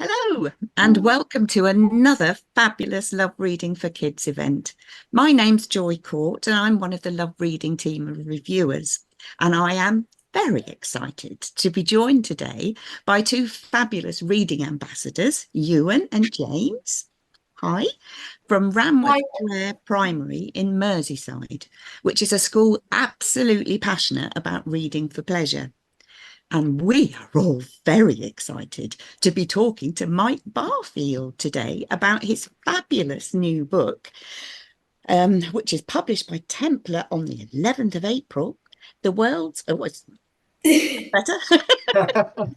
Hello, and welcome to another fabulous Love Reading for Kids event. My name's Joy Court, and I'm one of the Love Reading team of reviewers. And I am very excited to be joined today by two fabulous reading ambassadors, Ewan and James. Hi, from Ramworth Hi. Square Primary in Merseyside, which is a school absolutely passionate about reading for pleasure. And we are all very excited to be talking to Mike Barfield today about his fabulous new book, which is published by Templar on the 11th of April. The world's, oh, it's better.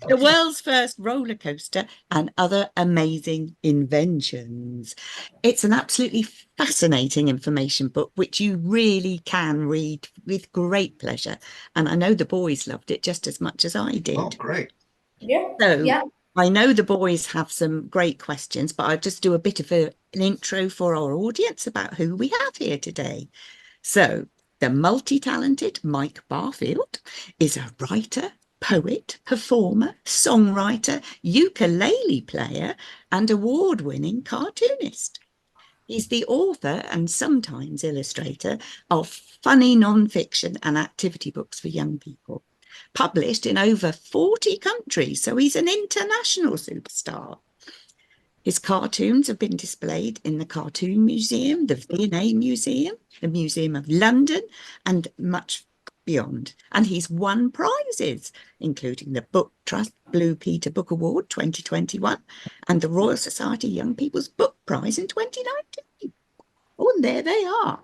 The world's first roller coaster and other amazing inventions. It's an absolutely fascinating information book, which you really can read with great pleasure. And I know the boys loved it just as much as I did. Oh, great. Yeah. So I know the boys have some great questions, but I'll just do a bit of an intro for our audience about who we have here today. So the multi-talented Mike Barfield is a writer, poet, performer, songwriter, ukulele player, and award-winning cartoonist. He's the author and sometimes illustrator of funny non-fiction and activity books for young people, published in over 40 countries, so he's an international superstar. His cartoons have been displayed in the Cartoon Museum, the V&A Museum, the Museum of London, and much beyond. And he's won prizes, including the BookTrust Blue Peter Book Award 2021 and the Royal Society Young People's Book Prize in 2019. Oh, and there they are.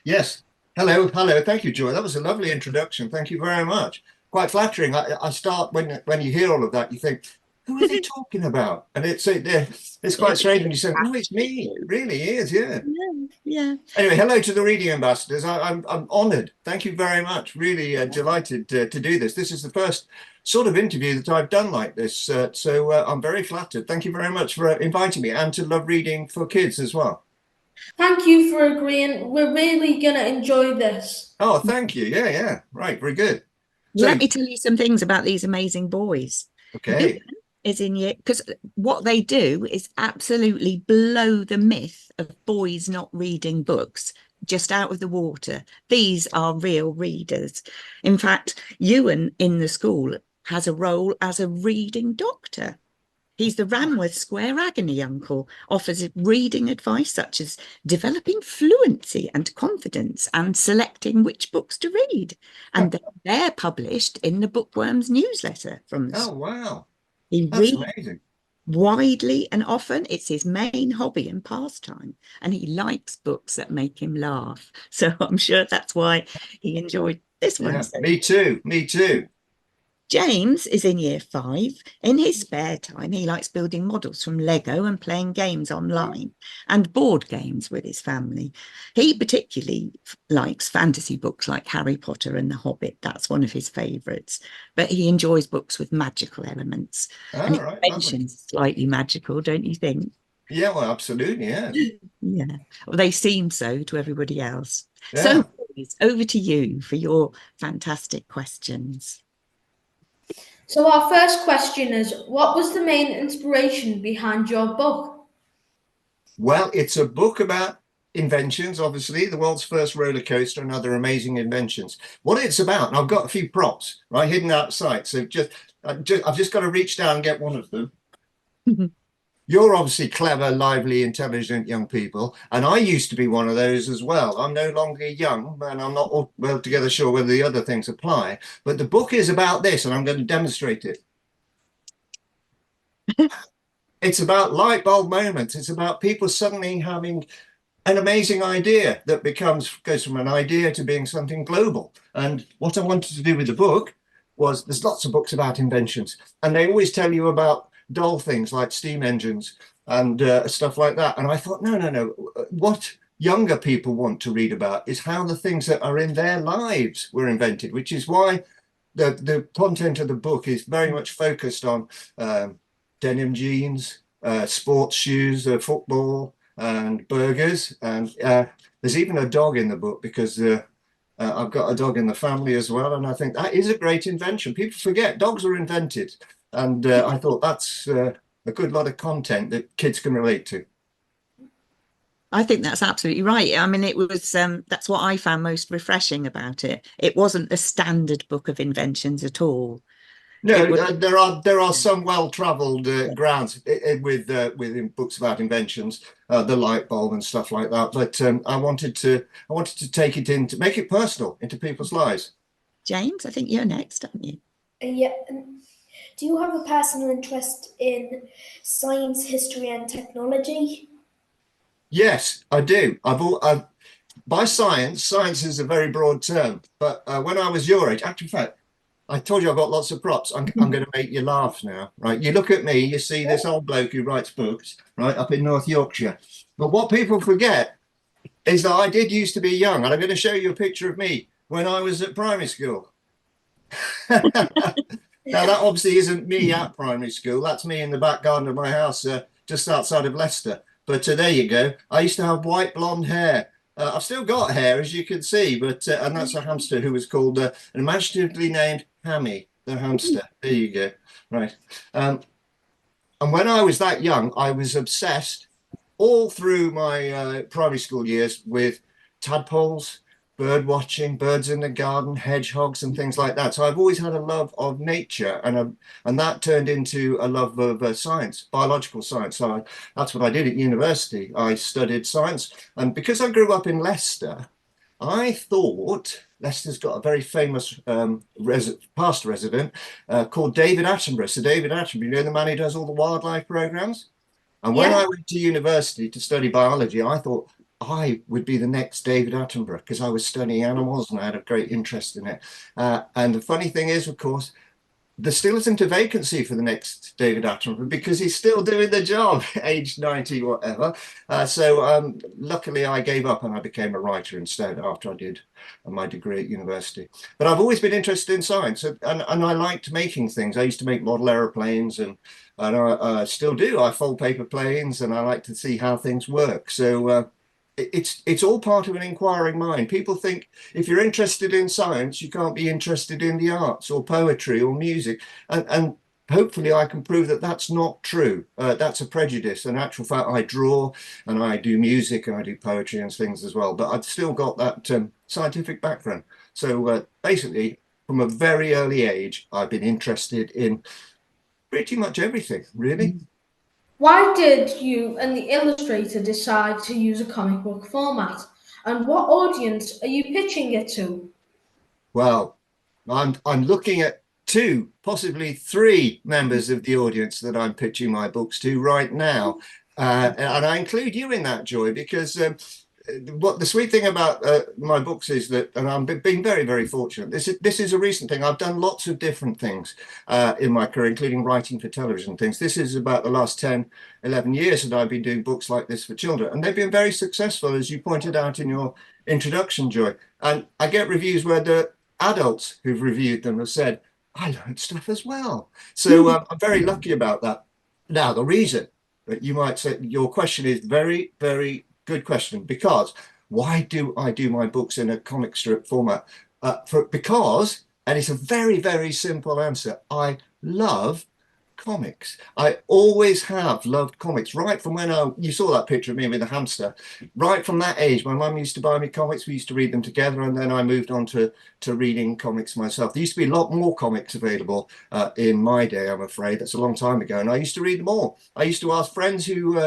Yes. Hello. Thank you, Joy. That was a lovely introduction. Thank you very much. Quite flattering. I start when you hear all of that, you think, who are they talking about? And it's quite strange when you say, oh, it's me. It really is, yeah. Yeah. Anyway, hello to the reading ambassadors. I'm honoured. Thank you very much. Really delighted to do this. This is the first sort of interview that I've done like this, so I'm very flattered. Thank you very much for inviting me, and to Love Reading for Kids as well. Thank you for agreeing. We're really going to enjoy this. Oh, thank you. Yeah. Right, very good. So, let me tell you some things about these amazing boys. Okay. Is in year, because what they do is absolutely blow the myth of boys not reading books just out of the water. These are real readers. In fact, Ewan in the school has a role as a reading doctor. He's the Ramworth Square Agony Uncle, offers reading advice such as developing fluency and confidence and selecting which books to read. And they're published in the Bookworms newsletter from the school. Wow. He That's reads amazing. Widely and often. It's his main hobby and pastime, and he likes books that make him laugh. So I'm sure that's why he enjoyed this one. Yeah, me too. James is in year 5. In his spare time, he likes building models from Lego and playing games online and board games with his family. He particularly likes fantasy books like Harry Potter and The Hobbit. That's one of his favourites. But he enjoys books with magical elements. And Inventions slightly magical, don't you think? Yeah, well, absolutely, yeah. Yeah, well, they seem so to everybody else. Yeah. So, please, over to you for your fantastic questions. So our first question is, what was the main inspiration behind your book? Well, it's a book about inventions, obviously, the world's first roller coaster and other amazing inventions. What it's about, and I've got a few props, right, hidden outside. So I've just got to reach down and get one of them. You're obviously clever, lively, intelligent young people, and I used to be one of those as well. I'm no longer young, and I'm not altogether sure whether the other things apply, but the book is about this, and I'm going to demonstrate it. It's about light bulb moments. It's about people suddenly having an amazing idea that goes from an idea to being something global. And what I wanted to do with the book was, there's lots of books about inventions, and they always tell you about dull things like steam engines and stuff like that. And I thought, no. What younger people want to read about is how the things that are in their lives were invented, which is why the content of the book is very much focused on denim jeans, sports shoes, football, and burgers. And there's even a dog in the book, because I've got a dog in the family as well. And I think that is a great invention. People forget dogs were invented And I thought that's a good lot of content that kids can relate to. I think that's absolutely right. I mean, it was that's what I found most refreshing about it. It wasn't a standard book of inventions at all. No, It was, there are some well-travelled grounds with books about inventions, the light bulb and stuff like that. But I wanted to take it in to make it personal into people's lives. James, I think you're next, aren't you? Yeah. Do you have a personal interest in science, history, and technology? Yes, I do. By science is a very broad term, but when I was your age, actually, in fact, I told you I've got lots of props. I'm going to make you laugh now, right? You look at me, you see this old bloke who writes books, right, up in North Yorkshire. But what people forget is that I did used to be young, and I'm going to show you a picture of me when I was at primary school. Now, that obviously isn't me at primary school. That's me in the back garden of my house, just outside of Leicester. But there you go. I used to have white blonde hair. I've still got hair, as you can see, but and that's a hamster who was called an imaginatively named Hammy, the hamster. There you go. Right. And when I was that young, I was obsessed all through my primary school years with tadpoles, bird watching, birds in the garden, hedgehogs, and things like that. So I've always had a love of nature, and that turned into a love of science, biological science. So that's what I did at university. I studied science, and because I grew up in Leicester, I thought Leicester's got a very famous past resident called David Attenborough. So David Attenborough, you know, the man who does all the wildlife programs. And when I went to university to study biology, I thought I would be the next David Attenborough because I was studying animals and I had a great interest in it. And the funny thing is, of course, there still isn't a vacancy for the next David Attenborough because he's still doing the job, age 90, whatever. So luckily I gave up and I became a writer instead after I did my degree at university. But I've always been interested in science and I liked making things. I used to make model aeroplanes and I still do. I fold paper planes and I like to see how things work. So it's all part of an inquiring mind. People think if you're interested in science, you can't be interested in the arts or poetry or music. And hopefully I can prove that that's not true. That's a prejudice. In actual fact, I draw and I do music and I do poetry and things as well. But I've still got that scientific background. So basically, from a very early age, I've been interested in pretty much everything, really. Why did you and the illustrator decide to use a comic book format? And what audience are you pitching it to? Well, I'm looking at two, possibly three members of the audience that I'm pitching my books to right now. And I include you in that, Joy, because what the sweet thing about my books is that, and I'm being very, very fortunate. This is a recent thing. I've done lots of different things in my career, including writing for television things. This is about the last 10, 11 years that I've been doing books like this for children. And they've been very successful, as you pointed out in your introduction, Joy. And I get reviews where the adults who've reviewed them have said, I learned stuff as well. So I'm very lucky about that. Now, the reason that you might say your question is very, very good question, because why do I do my books in a comic strip format? Because, and it's a very, very simple answer, I love comics. I always have loved comics, right from when you saw that picture of me with the hamster. Right from that age, my mum used to buy me comics. We used to read them together, and then I moved on to reading comics myself. There used to be a lot more comics available in my day, I'm afraid. That's a long time ago, and I used to read them all. I used to ask friends who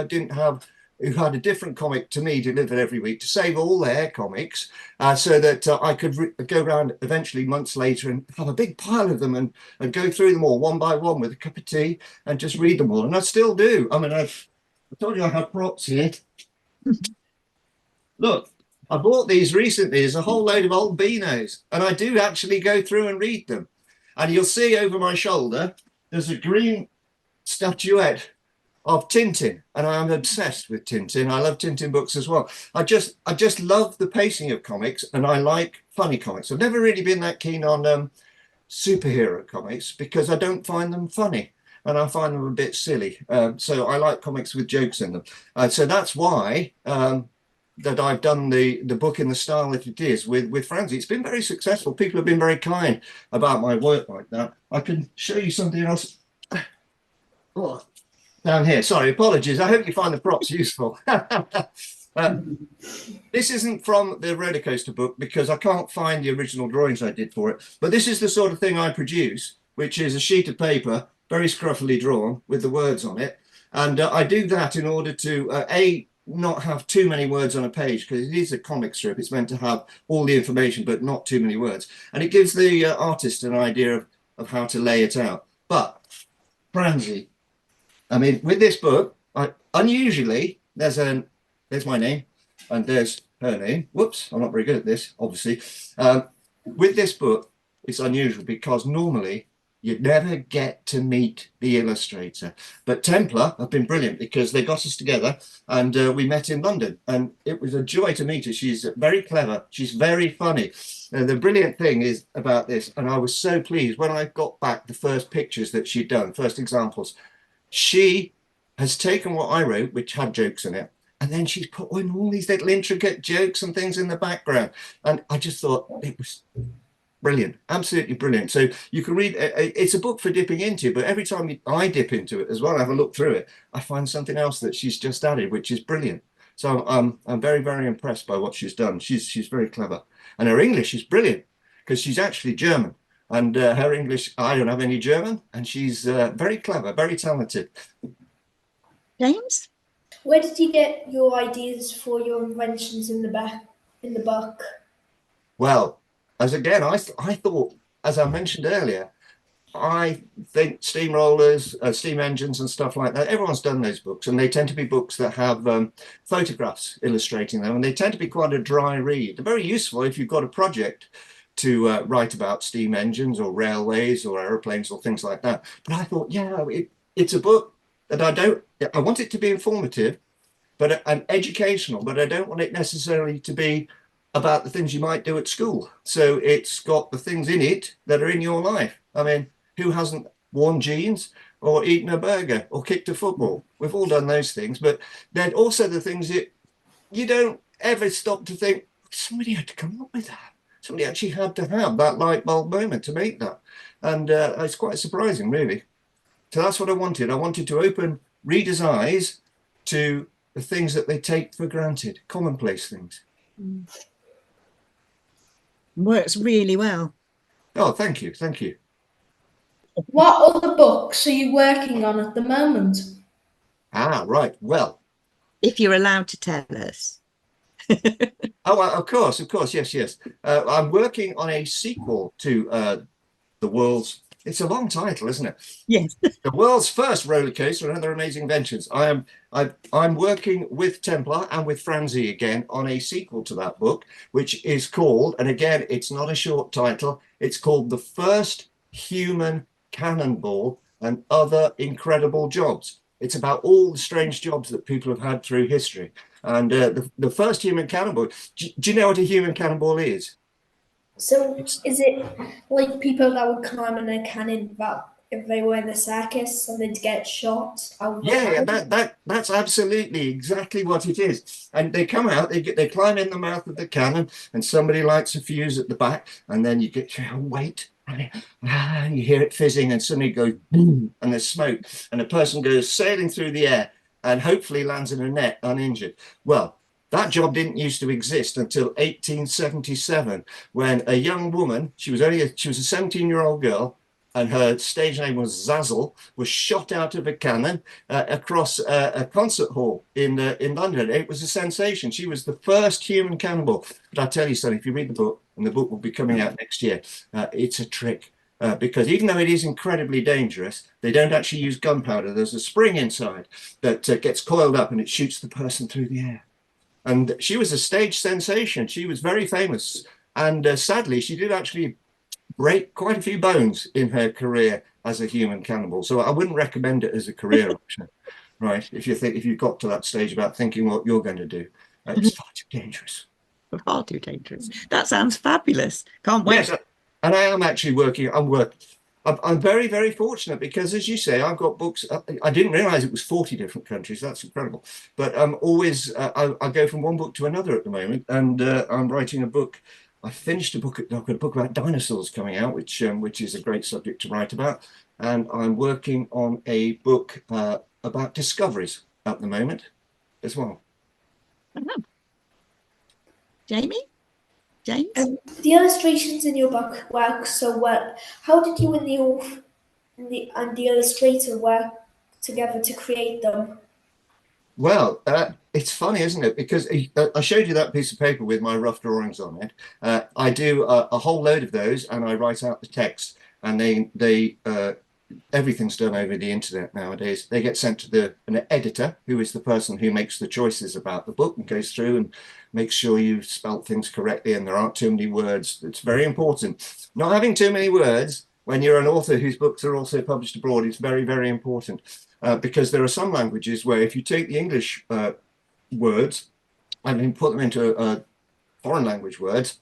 who had a different comic to me delivered every week to save all their comics so that I could go around eventually months later and have a big pile of them and go through them all one by one with a cup of tea and just read them all. And I still do. I mean, I told you I have props here. Look, I bought these recently. There's a whole load of old Beanos, and I do actually go through and read them. And you'll see over my shoulder, there's a green statuette of Tintin, and I am obsessed with Tintin. I love Tintin books as well. I just love the pacing of comics, and I like funny comics. I've never really been that keen on superhero comics because I don't find them funny, and I find them a bit silly. So I like comics with jokes in them. So that's why that I've done the book in the style that it is with Francie. It's been very successful. People have been very kind about my work like that. I can show you something else Oh, down here. Sorry, apologies. I hope you find the props useful. This isn't from the Rollercoaster book because I can't find the original drawings I did for it. But this is the sort of thing I produce, which is a sheet of paper, very scruffily drawn with the words on it. And I do that in order to, not have too many words on a page, because it is a comic strip. It's meant to have all the information, but not too many words. And it gives the artist an idea of how to lay it out. But, Francie, I mean, with this book, unusually, there's my name and there's her name. Whoops, I'm not very good at this, obviously. With this book, it's unusual because normally you'd never get to meet the illustrator. But Templar have been brilliant because they got us together and we met in London. And it was a joy to meet her. She's very clever. She's very funny. The brilliant thing is about this, and I was so pleased when I got back the first pictures that she'd done, first examples. She has taken what I wrote, which had jokes in it, and then she's put in all these little intricate jokes and things in the background. And I just thought it was brilliant, absolutely brilliant. So you can read, it's a book for dipping into, but every time I dip into it as well, I have a look through it, I find something else that she's just added, which is brilliant. So I'm very, very impressed by what she's done. She's very clever. And her English is brilliant because she's actually German. And her English, I don't have any German, and she's very clever, very talented. James? Where did you get your ideas for your inventions in the book? Well, as again, I thought, as I mentioned earlier, I think steamrollers, steam engines and stuff like that, everyone's done those books, and they tend to be books that have photographs illustrating them, and they tend to be quite a dry read. They're very useful if you've got a project to write about steam engines or railways or aeroplanes or things like that. But I thought, yeah, it's a book that I want it to be informative, but and educational, but I don't want it necessarily to be about the things you might do at school. So it's got the things in it that are in your life. I mean, who hasn't worn jeans or eaten a burger or kicked a football? We've all done those things, but then also the things that you don't ever stop to think, somebody had to come up with that. Somebody actually had to have that light bulb moment to make that. And it's quite surprising, really. So that's what I wanted. I wanted to open readers' eyes to the things that they take for granted, commonplace things. Works really well. Oh, thank you. Thank you. What other books are you working on at the moment? Ah, right. Well, If you're allowed to tell us. oh, of course. Yes. I'm working on a sequel to the world's, it's a long title, isn't it? Yes. The world's first roller coaster and other amazing inventions. I'm working with Templar and with Francie again on a sequel to that book, which is called, and again, it's not a short title, it's called The First Human Cannonball and Other Incredible Jobs. It's about all the strange jobs that people have had through history. And the first human cannonball, do you know what a human cannonball is? So is it like people that would climb in a cannon that if they were in the circus and they'd get shot out of a Yeah, cannon? that's absolutely exactly what it is. And they come out, they climb in the mouth of the cannon, and somebody lights a fuse at the back, and then you get wait, and you hear it fizzing, and suddenly it goes boom, and there's smoke, and a person goes sailing through the air, and hopefully lands in a net uninjured. Well, that job didn't used to exist until 1877, when a young woman, she was a 17-year-old girl, and her stage name was Zazzle, was shot out of a cannon across a concert hall in London. It was a sensation. She was the first human cannonball. But I tell you something, if you read the book, and the book will be coming out next year, it's a trick. Because even though it is incredibly dangerous, they don't actually use gunpowder. There's a spring inside that gets coiled up and it shoots the person through the air. And she was a stage sensation. She was very famous. And sadly, she did actually break quite a few bones in her career as a human cannibal. So I wouldn't recommend it as a career option, right? If you've got to that stage about thinking what you're going to do, it's far too dangerous. Far too dangerous. That sounds fabulous. Can't wait. Yes, and I am actually working. I'm very, very fortunate because, as you say, I've got books. I didn't realize it was 40 different countries. That's incredible. But I go from one book to another at the moment, and I'm writing a book I finished a book. I've got a book about dinosaurs coming out, which is a great subject to write about, and I'm working on a book about discoveries at the moment as well. Jamie? James? The illustrations in your book work so well. How did you and the illustrator work together to create them? Well, it's funny, isn't it? Because I showed you that piece of paper with my rough drawings on it. I do a whole load of those, and I write out the text, and everything's done over the internet nowadays. They get sent to an editor, who is the person who makes the choices about the book and goes through and makes sure you've spelt things correctly and there aren't too many words. It's very important. Not having too many words when you're an author whose books are also published abroad is very, very important. Because there are some languages where if you take the English words and then put them into foreign language words,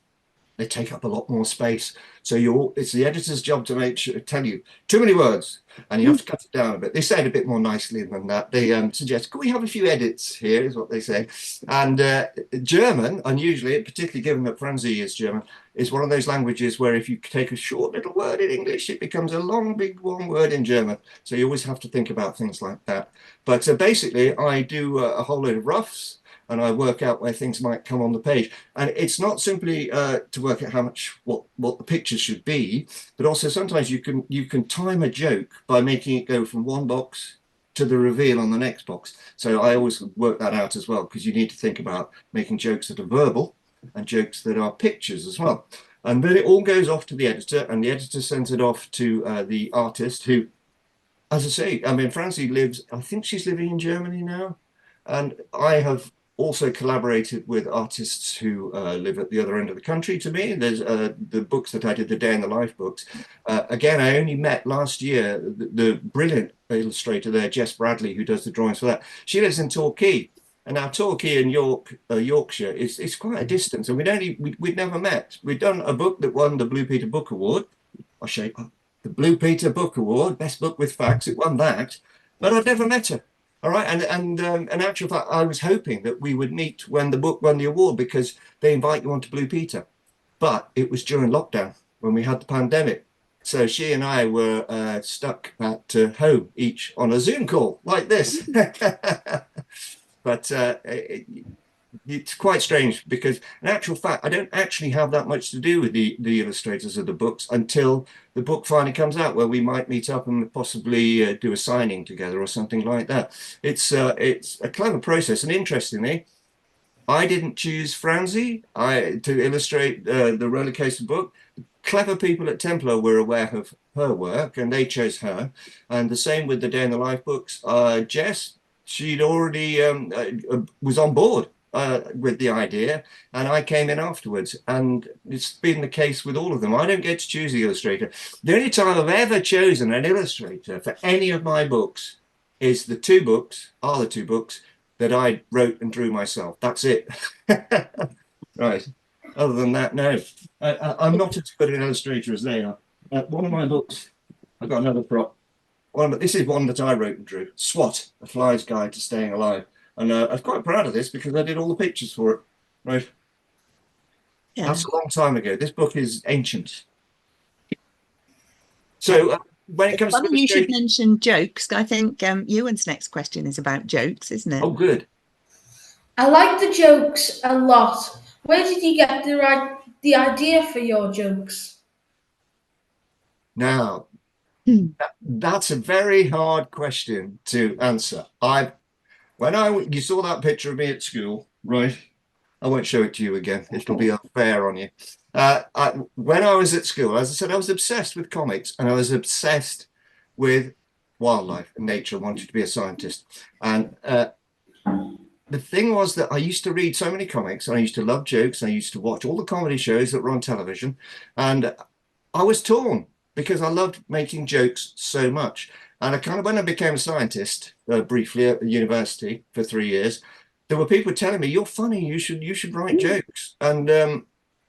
they take up a lot more space. So it's the editor's job to tell you too many words, and you have to cut it down a bit. They say it a bit more nicely than that. They suggest, can we have a few edits here, is what they say. And German, unusually, particularly given that Franzi is German, is one of those languages where if you take a short little word in English, it becomes a long, big, long word in German. So you always have to think about things like that. But basically, I do a whole load of roughs, and I work out where things might come on the page. And it's not simply to work out what the pictures should be, but also sometimes you can time a joke by making it go from one box to the reveal on the next box. So I always work that out as well, because you need to think about making jokes that are verbal and jokes that are pictures as well. And then it all goes off to the editor, and the editor sends it off to the artist who, as I say, I mean, Francie I think she's living in Germany now. And I have also collaborated with artists who live at the other end of the country to me. There's the books that I did, the Day in the Life books. Again, I only met last year the brilliant illustrator there, Jess Bradley, who does the drawings for that. She lives in Torquay. And now Torquay and Yorkshire is quite a distance, and we'd never met. We'd done a book that won the Blue Peter Book Award. I'll show you the Blue Peter Book Award, best book with facts. It won that, but I'd never met her. All right, and in actual fact, I was hoping that we would meet when the book won the award, because they invite you onto Blue Peter. But it was during lockdown when we had the pandemic. So she and I were stuck at home, each on a Zoom call like this. But it's quite strange, because in actual fact, I don't actually have that much to do with the illustrators of the books until the book finally comes out, where we might meet up and possibly do a signing together or something like that. It's a clever process, and interestingly, I didn't choose Franzi to illustrate the Rollercoaster book. Clever people at Templar were aware of her work, and they chose her. And the same with the Day in the Life books. Jess, she'd already was on board with the idea, and I came in afterwards, and it's been the case with all of them. I don't get to choose the illustrator. The only time I've ever chosen an illustrator for any of my books is the two books that I wrote and drew myself. That's it. Right. Other than that, no. I'm not as good an illustrator as they are. One of my books, I've got another prop. This is one that I wrote and drew. SWAT, A Fly's Guide to Staying Alive. And I was quite proud of this because I did all the pictures for it. Right. Yeah. That's a long time ago. This book is ancient. So when it comes to you should mention jokes. I think Ewan's next question is about jokes, isn't it? Oh, good. I like the jokes a lot. Where did you get the idea for your jokes? Now, that's a very hard question to answer. You saw that picture of me at school, right? I won't show it to you again. It'll be unfair on you. When I was at school, as I said, I was obsessed with comics, and I was obsessed with wildlife and nature. I wanted to be a scientist. And the thing was that I used to read so many comics, and I used to love jokes. And I used to watch all the comedy shows that were on television. And I was torn because I loved making jokes so much. And when I became a scientist, briefly at the university for 3 years, there were people telling me, "You're funny. You should write jokes." And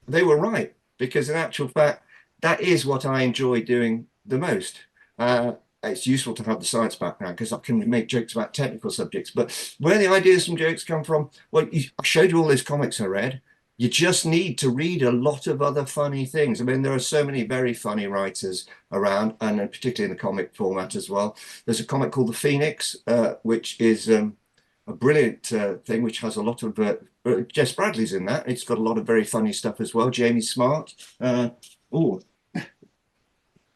they were right, because in actual fact, that is what I enjoy doing the most. It's useful to have the science background because I can make jokes about technical subjects. But where the ideas from jokes come from, well, I showed you all those comics I read. you just need to read a lot of other funny things. I mean, there are so many very funny writers around, and particularly in the comic format as well. There's a comic called The Phoenix, which is a brilliant thing, which has a lot of Jess Bradley's in that. It's got a lot of very funny stuff as well. Jamie Smart. Oh,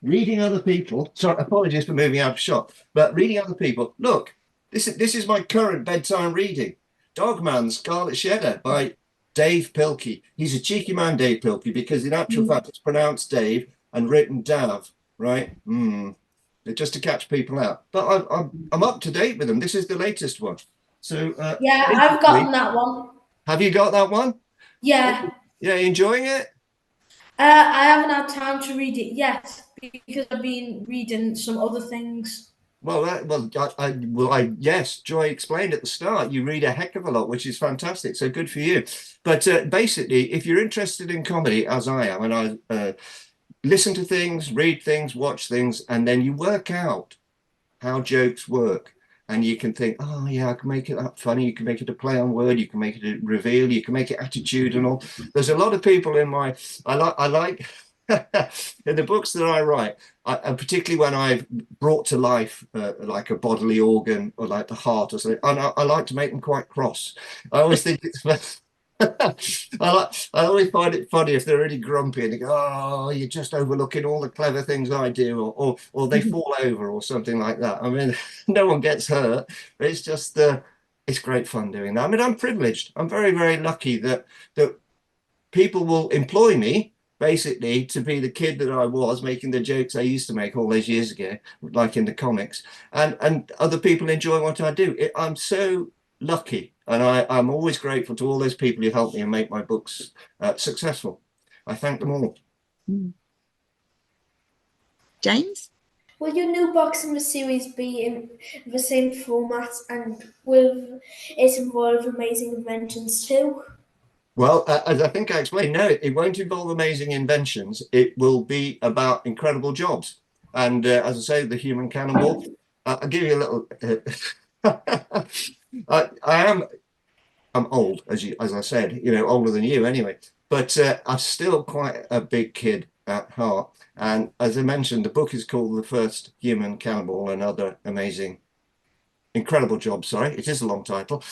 reading other people. Sorry, apologies for moving out of shot, but reading other people. Look, this is my current bedtime reading. Dogman, Scarlet Shedder by Dave Pilkey. He's a cheeky man, Dave Pilkey, because in actual fact it's pronounced Dave and written Dav, right? Just to catch people out. But I'm up to date with them. This is the latest one. So yeah, I've gotten that one. Have you got that one? Yeah. Yeah, enjoying it? I haven't had time to read it yet because I've been reading some other things. Well, yes, Joy explained at the start, you read a heck of a lot, which is fantastic. So good for you. But basically, if you're interested in comedy, as I am, and I listen to things, read things, watch things, and then you work out how jokes work. And you can think, oh, yeah, I can make it that funny. You can make it a play on word. You can make it a reveal. You can make it attitudinal. There's a lot of people in my, I like in the books that I write, and particularly when I've brought to life like a bodily organ or like the heart or something, and I like to make them quite cross. I always think it's I always find it funny if they're really grumpy and they go, "Oh, you're just overlooking all the clever things I do," or they fall over or something like that. I mean, no one gets hurt. It's just it's great fun doing that. I mean, I'm privileged. I'm very, very lucky that people will employ me basically to be the kid that I was, making the jokes I used to make all those years ago, like in the comics, and other people enjoy what I do. I'm so lucky, and I'm always grateful to all those people who helped me and make my books successful. I thank them all. James? Will your new box in the series be in the same format, and will it involve amazing inventions too? Well, as I think I explained, no, it won't involve amazing inventions. It will be about incredible jobs. And as I say, the human cannonball. I'll give you a little. I'm old, as I said, older than you anyway. But I'm still quite a big kid at heart. And as I mentioned, the book is called The First Human Cannonball and Other Amazing, Incredible Jobs. Sorry, it is a long title.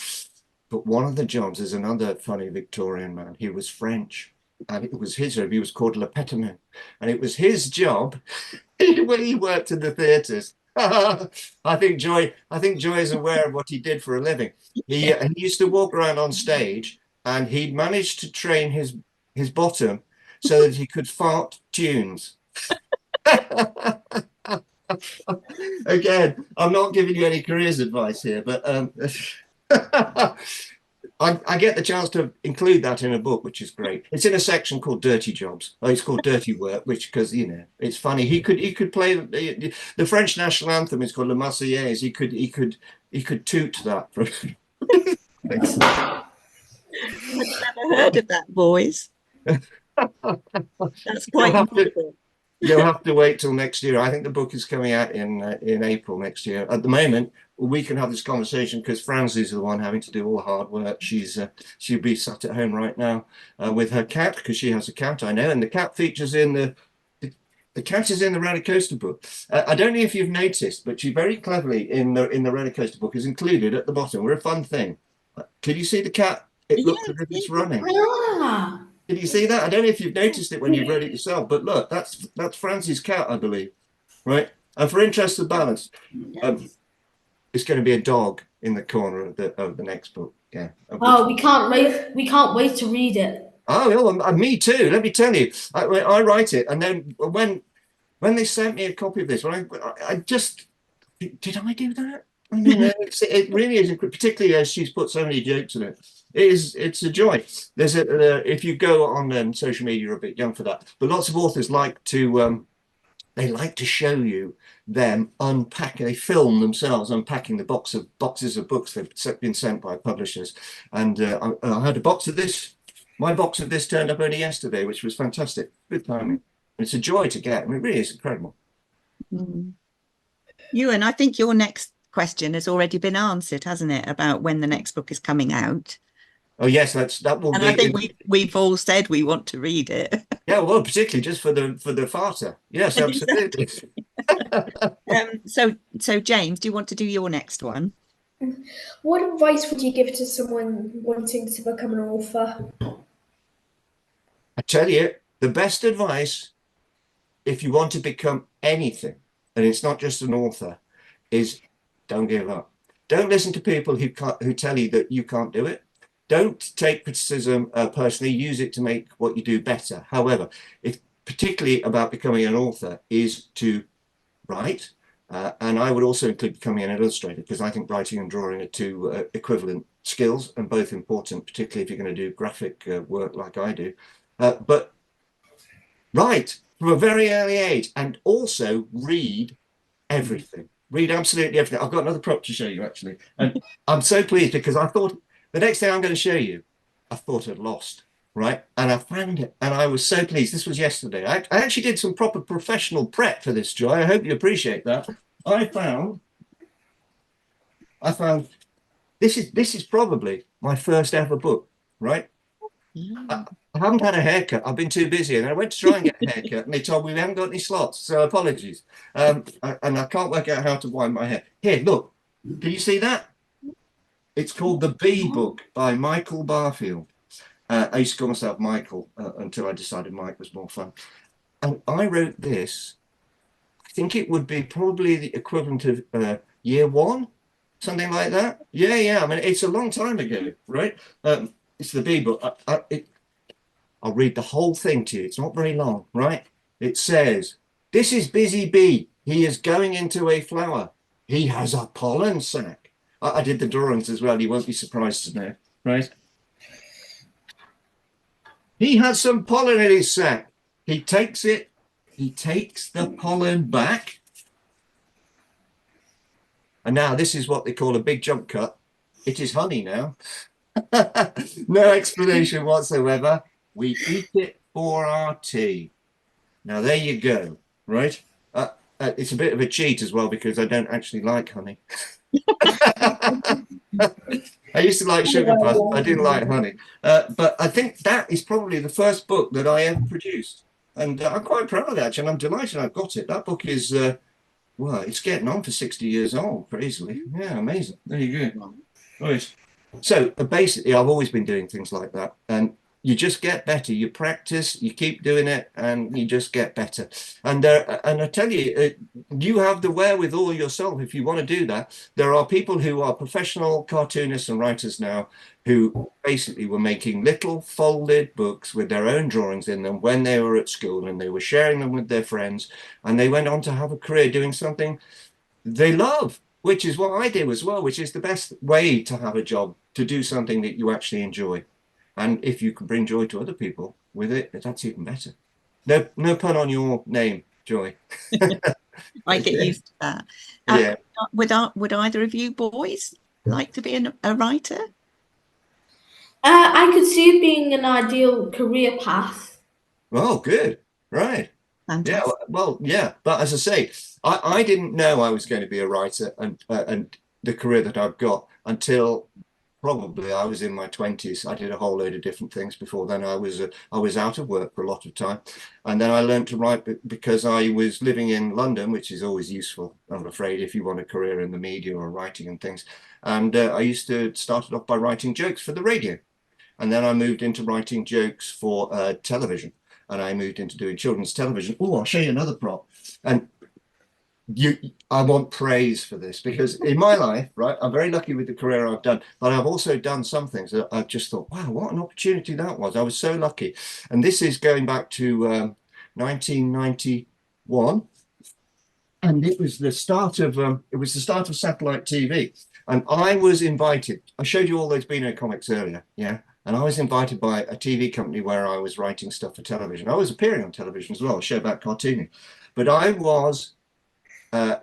But one of the jobs is another funny Victorian man. He was French, and it was his job. He was called Le Pétamin, and it was his job when he worked in the theatres. I think Joy is aware of what he did for a living. He used to walk around on stage, and he'd managed to train his bottom so that he could fart tunes. Again, I'm not giving you any careers advice here, but I get the chance to include that in a book, which is great. It's in a section called Dirty Jobs. Oh, it's called Dirty Work, which, because it's funny. He could play the French national anthem. It's called La Marseillaise. He could toot that. I've never heard of that, boys. That's quite incredible. You'll have to wait till next year. I think the book is coming out in April next year. At the moment, we can have this conversation because Frances is the one having to do all the hard work. She'll be sat at home right now with her cat, because she has a cat, I know, and the cat features in the cat is in the Rollercoaster book. I don't know if you've noticed, but she very cleverly in the Rollercoaster book is included at the bottom. We're a fun thing. Could you see the cat? It looks as if it's running. Did you see that? I don't know if you've noticed it when you've read it yourself, but look, that's Frances' cat, I believe, right? And for interest of balance, it's going to be a dog in the corner of the next book. Yeah. Oh, we can't wait! We can't wait to read it. Oh, me too. Let me tell you, I write it, and then when they sent me a copy of this, when I just did I do that? I mean, it really is, particularly as she's put so many jokes in it. It's a joy. There's if you go on social media, you're a bit young for that, but lots of authors like to show you them unpacking. They film themselves unpacking the boxes of books they've been sent by publishers. And I had a box of this. My box of this turned up only yesterday, which was fantastic. Good timing. It's a joy to get. I mean, it really is incredible. Ewan, I think your next question has already been answered, hasn't it? About when the next book is coming out. Oh yes, that will And be I think we've all said we want to read it. yeah, well, particularly just for the farter. Yes, absolutely. So James, do you want to do your next one? What advice would you give to someone wanting to become an author? I tell you, the best advice if you want to become anything, and it's not just an author, is don't give up. Don't listen to people who tell you that you can't do it. Don't take criticism personally. Use it to make what you do better. However, if particularly about becoming an author is to write, and I would also include becoming an illustrator, because I think writing and drawing are two equivalent skills and both important, particularly if you're going to do graphic work like I do. But write from a very early age, and also read everything. Read absolutely everything. I've got another prop to show you actually, and I'm so pleased because I thought the next thing I'm going to show you, I thought I'd lost, right? And I found it, and I was so pleased. This was yesterday. I actually did some proper professional prep for this, Joy. I hope you appreciate that. I found this is probably my first ever book, right? I haven't had a haircut. I've been too busy, and I went to try and get a haircut, and they told me we haven't got any slots. So apologies. And I can't work out how to wind my hair. Here, look. Can you see that? It's called The Bee Book by Michael Barfield. I used to call myself Michael until I decided Mike was more fun. And I wrote this. I think it would be probably the equivalent of year one, something like that. Yeah. I mean, it's a long time ago, right? It's The Bee Book. I'll read the whole thing to you. It's not very long, right? It says, "This is Busy Bee. He is going into a flower. He has a pollen sac." I did the drawings as well. You won't be surprised to know, right? "He has some pollen in his sac. He takes it. He takes the pollen back." And now this is what they call a big jump cut. It is honey now. No explanation whatsoever. We eat it for our tea. Now there you go, right? It's a bit of a cheat as well because I don't actually like honey. I used to like sugar puffs. I didn't like honey. But I think that is probably the first book that I ever produced. And I'm quite proud of that, actually, and I'm delighted I've got it. That book is, well, it's getting on for 60 years old, crazily. Yeah, amazing. There you go. Right. So basically, I've always been doing things like that. And you just get better. You practice, you keep doing it, and you just get better. And I tell you, you have the wherewithal yourself if you want to do that. There are people who are professional cartoonists and writers now who basically were making little folded books with their own drawings in them when they were at school, and they were sharing them with their friends, and they went on to have a career doing something they love, which is what I do as well, which is the best way to have a job, to do something that you actually enjoy. And if you can bring joy to other people with it, that's even better. No pun on your name, Joy. I get used to that. Yeah. Would either of you boys like to be a writer? I could see it being an ideal career path. Oh, good. Right. Fantastic. Yeah. Well, yeah. But as I say, I didn't know I was going to be a writer and the career that I've got until probably I was in my 20s. I did a whole load of different things before then. I was out of work for a lot of time, and then I learned to write because I was living in London, which is always useful, I'm afraid, if you want a career in the media or writing and things. And I used to started off by writing jokes for the radio, and then I moved into writing jokes for television, and I moved into doing children's television. Oh, I'll show you another prop. And I want praise for this because in my life, right, I'm very lucky with the career I've done, but I've also done some things that I've just thought, wow, what an opportunity that was. I was so lucky. And this is going back to 1991. And it was the start of satellite TV. And I was invited. I showed you all those B&A comics earlier, yeah. And I was invited by a TV company where I was writing stuff for television. I was appearing on television as well, a show about cartooning. But I was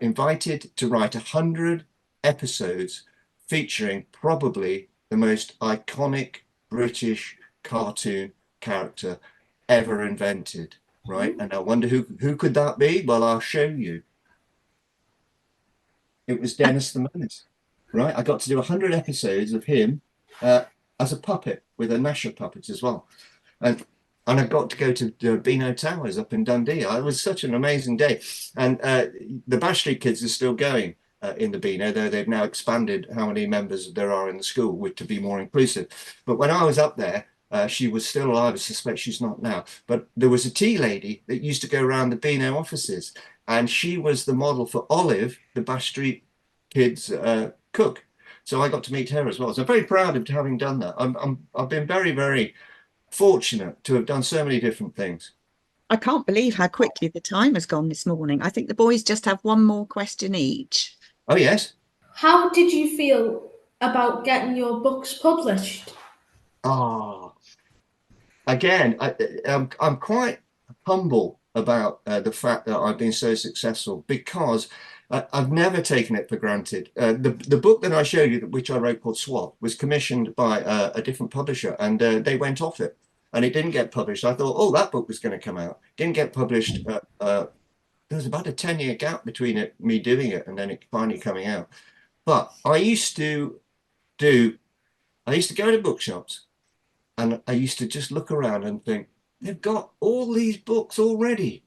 invited to write 100 episodes featuring probably the most iconic British cartoon character ever invented, right? And I wonder who could that be? Well, I'll show you. It was Dennis the Menace, right? I got to do 100 episodes of him, and as a puppet with a Nasher puppet as well. And I got to go to the Beano Towers up in Dundee. It was such an amazing day. And the Bash Street Kids are still going in the Beano, though they've now expanded how many members there are in the school to be more inclusive. But when I was up there, she was still alive. I suspect she's not now. But there was a tea lady that used to go around the Beano offices, and she was the model for Olive, the Bash Street Kids cook. So I got to meet her as well. So I'm very proud of having done that. I've been very, very fortunate to have done so many different things. I can't believe how quickly the time has gone this morning. I think the boys just have one more question each. Oh, yes. How did you feel about getting your books published? Oh, again, I'm quite humble about the fact that I've been so successful, because I've never taken it for granted. The book that I showed you, which I wrote, called Swap, was commissioned by a different publisher, and they went off it, and it didn't get published. I thought, oh, that book was going to come out. Didn't get published. There was about a 10-year gap between it, me doing it, and then it finally coming out. But I used to go to bookshops, and I used to just look around and think, they've got all these books already.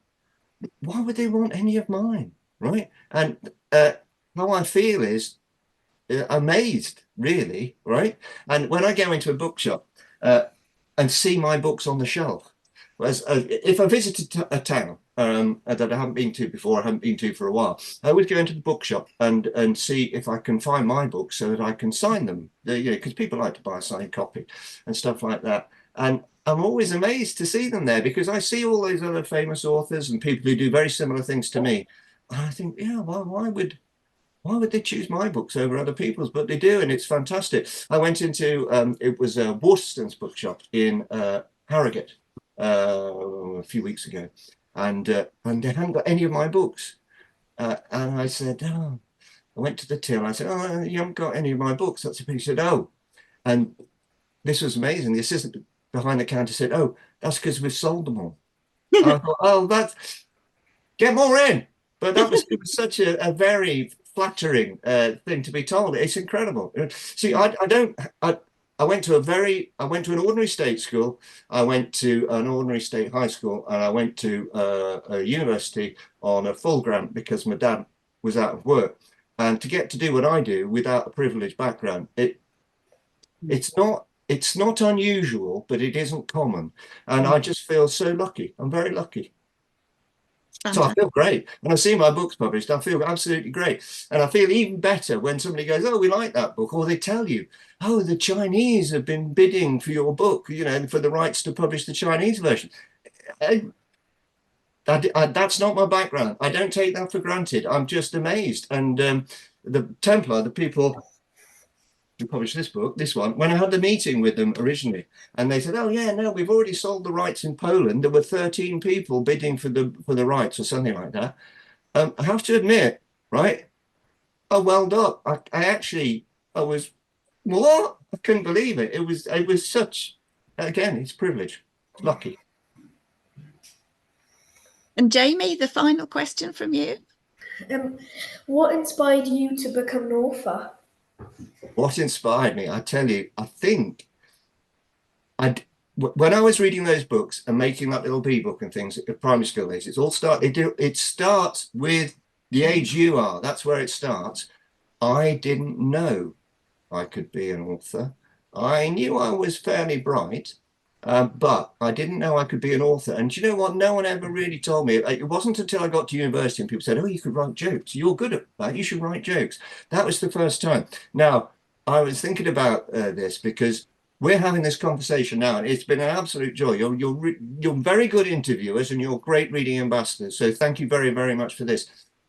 Why would they want any of mine? Right? And how I feel is amazed, really, right? And when I go into a bookshop and see my books on the shelf, whereas if I visited a town that I haven't been to before, I haven't been to for a while, I would go into the bookshop and see if I can find my books so that I can sign them. You know, because people like to buy a signed copy and stuff like that. And I'm always amazed to see them there, because I see all those other famous authors and people who do very similar things to me. And I think, yeah, well, why would they choose my books over other people's? But they do, and it's fantastic. I went into it was a Waterstone's bookshop in Harrogate a few weeks ago, and they hadn't got any of my books. And I said, oh, I went to the till. I said, oh, you haven't got any of my books. That's a pity. He said, oh, and this was amazing. The assistant behind the counter said, oh, that's because we've sold them all. I thought, oh, get more in. But it was such a very flattering thing to be told. It's incredible. See, I went to an ordinary state school. I went to an ordinary state high school, and I went to a university on a full grant because my dad was out of work. And to get to do what I do without a privileged background, it's not unusual, but it isn't common. And I just feel so lucky. I'm very lucky. So I feel great. When I see my books published, I feel absolutely great. And I feel even better when somebody goes, oh, we like that book. Or they tell you, oh, the Chinese have been bidding for your book, you know, for the rights to publish the Chinese version. That's not my background. I don't take that for granted. I'm just amazed. And the Templar, the people who published this book, this one, when I had the meeting with them originally, and they said, oh yeah, no, we've already sold the rights in Poland. There were 13 people bidding for the rights or something like that. I have to admit, right? Oh, well done. I was, what? I couldn't believe it. It was such, again, it's privilege. It's lucky. And Jamie, the final question from you. What inspired you to become an author? What inspired me? I tell you, I think when I was reading those books and making that little bee book and things at primary school age, it starts with the age you are. That's where it starts. I didn't know I could be an author. I knew I was fairly bright, but I didn't know I could be an author. And do you know what? No one ever really told me. It wasn't until I got to university and people said, oh, you could write jokes. You're good at that. You should write jokes. That was the first time. Now, I was thinking about this because we're having this conversation now, and it's been an absolute joy. You're very good interviewers, and you're great reading ambassadors. So thank you very, very much for this.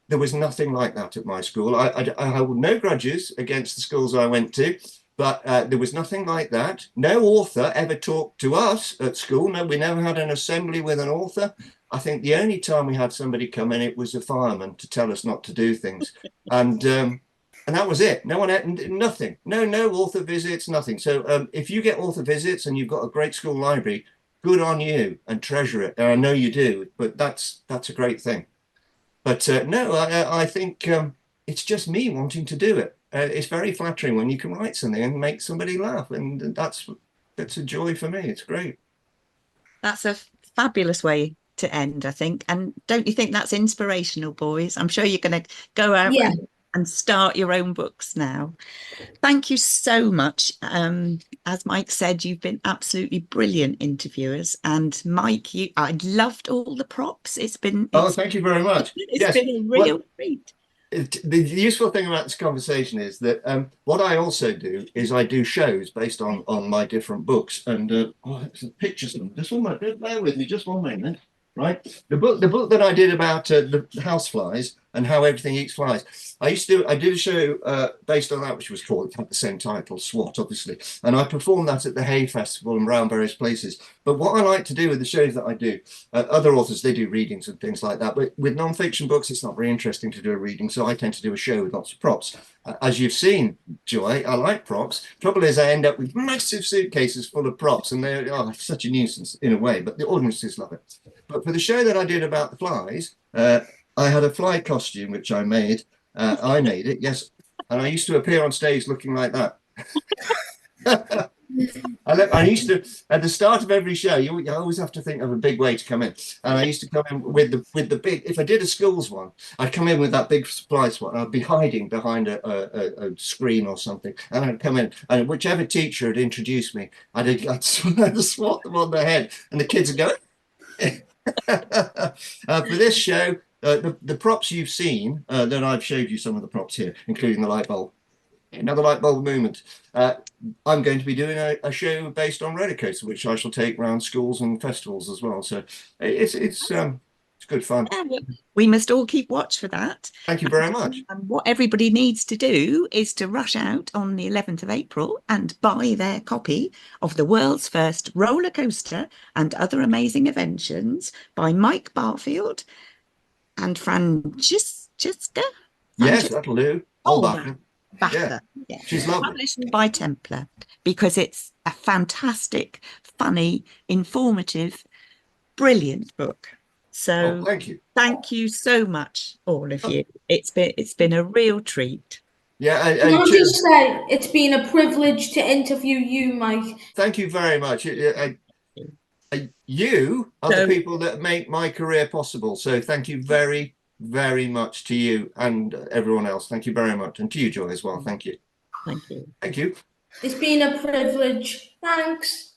There was nothing like that at my school. I hold no grudges against the schools I went to, but there was nothing like that. No author ever talked to us at school. No, we never had an assembly with an author. I think the only time we had somebody come in, it was a fireman to tell us not to do things. And that was it. No one had nothing. No author visits, nothing. So if you get author visits and you've got a great school library, good on you, and treasure it. And I know you do, but that's a great thing. But no, I think it's just me wanting to do it. It's very flattering when you can write something and make somebody laugh, and that's a joy for me. It's great. That's a fabulous way to end, I think. And don't you think that's inspirational, boys? I'm sure you're going to go out Yeah. and start your own books now. Thank you so much. As Mike said, you've been absolutely brilliant interviewers. And Mike, I loved all the props. Oh, thank you very much. It's Yes. been a real treat. The useful thing about this conversation is that what I also do is I do shows based on my different books, and pictures of them. Just one moment, bear with me, just one moment. Right, the book that I did about the house flies and how everything eats flies. I did a show based on that, which was called, it had the same title, SWAT, obviously, and I performed that at the Hay Festival and around various places. But what I like to do with the shows that I do, other authors, they do readings and things like that, but with non-fiction books, it's not very interesting to do a reading, so I tend to do a show with lots of props. As you've seen, Joy, I like props. Trouble is, I end up with massive suitcases full of props, and they're such a nuisance in a way, but the audiences love it. But for the show that I did about the flies, I had a fly costume which I made. I made it, yes, and I used to appear on stage looking like that. I used to, at the start of every show, you always have to think of a big way to come in. And I used to come in with the big, if I did a schools one, I'd come in with that big supply swat. I'd be hiding behind a screen or something. And I'd come in, and whichever teacher had introduced me, I'd swat them on the head. And the kids would go, for this show, the props you've seen, then I've showed you some of the props here, including the light bulb. Another light bulb moment. I'm going to be doing a show based on Rollercoaster, which I shall take around schools and festivals as well. So it's good fun. We must all keep watch for that. Thank you very much. And what everybody needs to do is to rush out on the 11th of April and buy their copy of the world's first Rollercoaster and Other Amazing Inventions by Mike Barfield and Francesca. Yes, that'll do. Bacher. Yeah. She's lovely. Published by Templar, because it's a fantastic, funny, informative, brilliant book. So thank you so much, all of you. It's been a real treat. Yeah, Can I just say it's been a privilege to interview you, Mike. Thank you very much. You are the people that make my career possible. So thank you very, very much to you and everyone else. Thank you very much. And to you, Joy, as well. Thank you. Thank you. Thank you. It's been a privilege. Thanks.